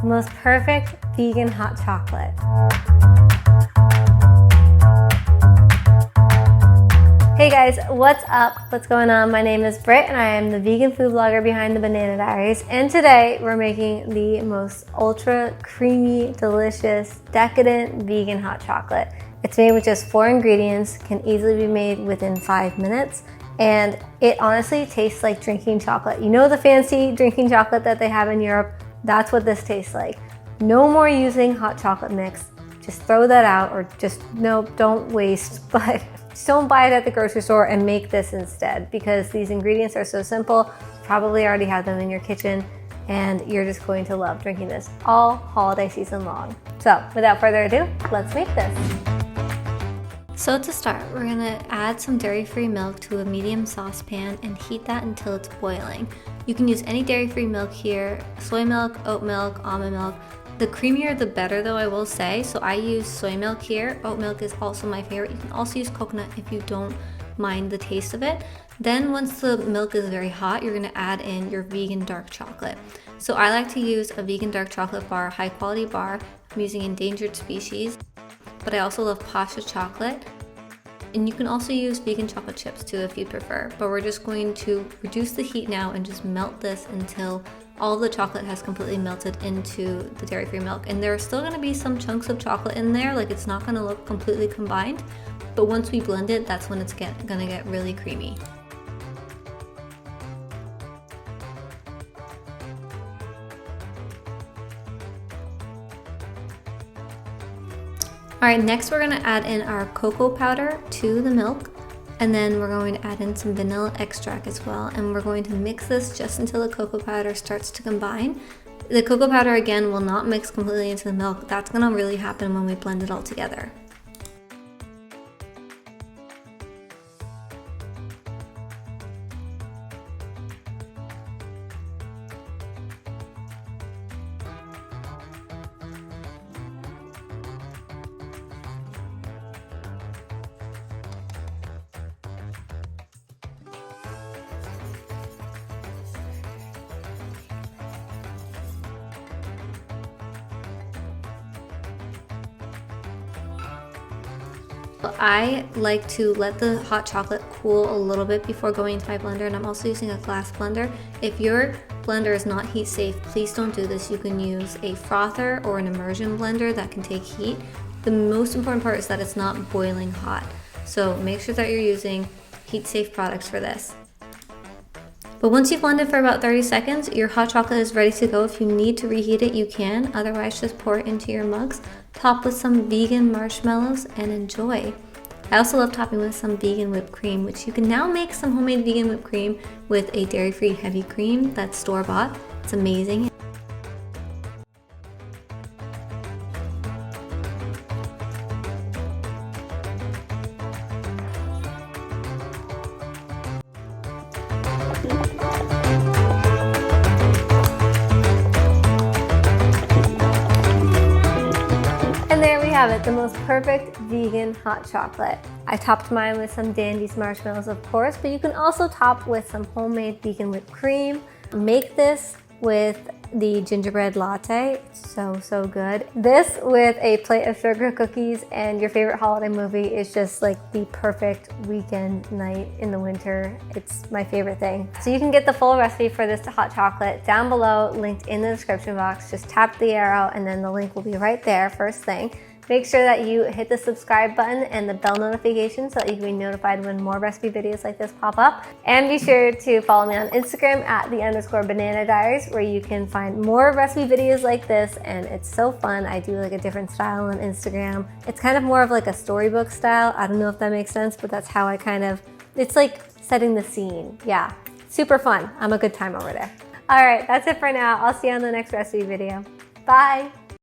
the most perfect vegan hot chocolate. Hey guys, what's up? What's going on? My name is Britt and I am the vegan food blogger behind the Banana Diaries. And today we're making the most ultra creamy, delicious, decadent vegan hot chocolate. It's made with just 4 ingredients, can easily be made within 5 minutes. And it honestly tastes like drinking chocolate. You know the fancy drinking chocolate that they have in Europe? That's what this tastes like. No more using hot chocolate mix. Just throw that out, or just, no, don't waste, but just don't buy it at the grocery store and make this instead, because these ingredients are so simple. You probably already have them in your kitchen and you're just going to love drinking this all holiday season long. So without further ado, let's make this. So to start, we're gonna add some dairy-free milk to a medium saucepan and heat that until it's boiling. You can use any dairy-free milk here: soy milk, oat milk, almond milk. The creamier the better though, I will say. So I use soy milk here. Oat milk is also my favorite. You can also use coconut if you don't mind the taste of it. Then once the milk is very hot, you're gonna add in your vegan dark chocolate. So I like to use a vegan dark chocolate bar, high quality bar. I'm using endangered species, but I also love pascha chocolate. And you can also use vegan chocolate chips too if you prefer. But we're just going to reduce the heat now and just melt this until all the chocolate has completely melted into the dairy-free milk. And there are still gonna be some chunks of chocolate in there, like it's not gonna look completely combined. But once we blend it, that's when it's gonna get really creamy. All right, next we're gonna add in our cocoa powder to the milk, and then we're going to add in some vanilla extract as well, and we're going to mix this just until the cocoa powder starts to combine. The cocoa powder, again, will not mix completely into the milk. That's gonna really happen when we blend it all together. I like to let the hot chocolate cool a little bit before going into my blender, and I'm also using a glass blender. If your blender is not heat safe, please don't do this. You can use a frother or an immersion blender that can take heat. The most important part is that it's not boiling hot. So make sure that you're using heat safe products for this. But once you've blended for about 30 seconds, your hot chocolate is ready to go. If you need to reheat it, you can. Otherwise, just pour it into your mugs. Top with some vegan marshmallows and enjoy. I also love topping with some vegan whipped cream, which you can now make some homemade vegan whipped cream with a dairy-free heavy cream that's store-bought. It's amazing. And there we have it, the most perfect vegan hot chocolate. I topped mine with some Dandy's marshmallows, of course, but you can also top with some homemade vegan whipped cream. Make this with the gingerbread latte. It's so good. This with a plate of sugar cookies and your favorite holiday movie is just like the perfect weekend night in the winter. It's my favorite thing. So you can get the full recipe for this hot chocolate down below, linked in the description box. Just tap the arrow and then the link will be right there first thing. Make sure that you hit the subscribe button and the bell notification so that you can be notified when more recipe videos like this pop up. And be sure to follow me on Instagram at @the_banana diaries, where you can find more recipe videos like this. And it's so fun. I do like a different style on Instagram. It's kind of more of like a storybook style. I don't know if that makes sense, but that's how I it's like setting the scene. Yeah, super fun. I'm a good time over there. All right, that's it for now. I'll see you on the next recipe video. Bye.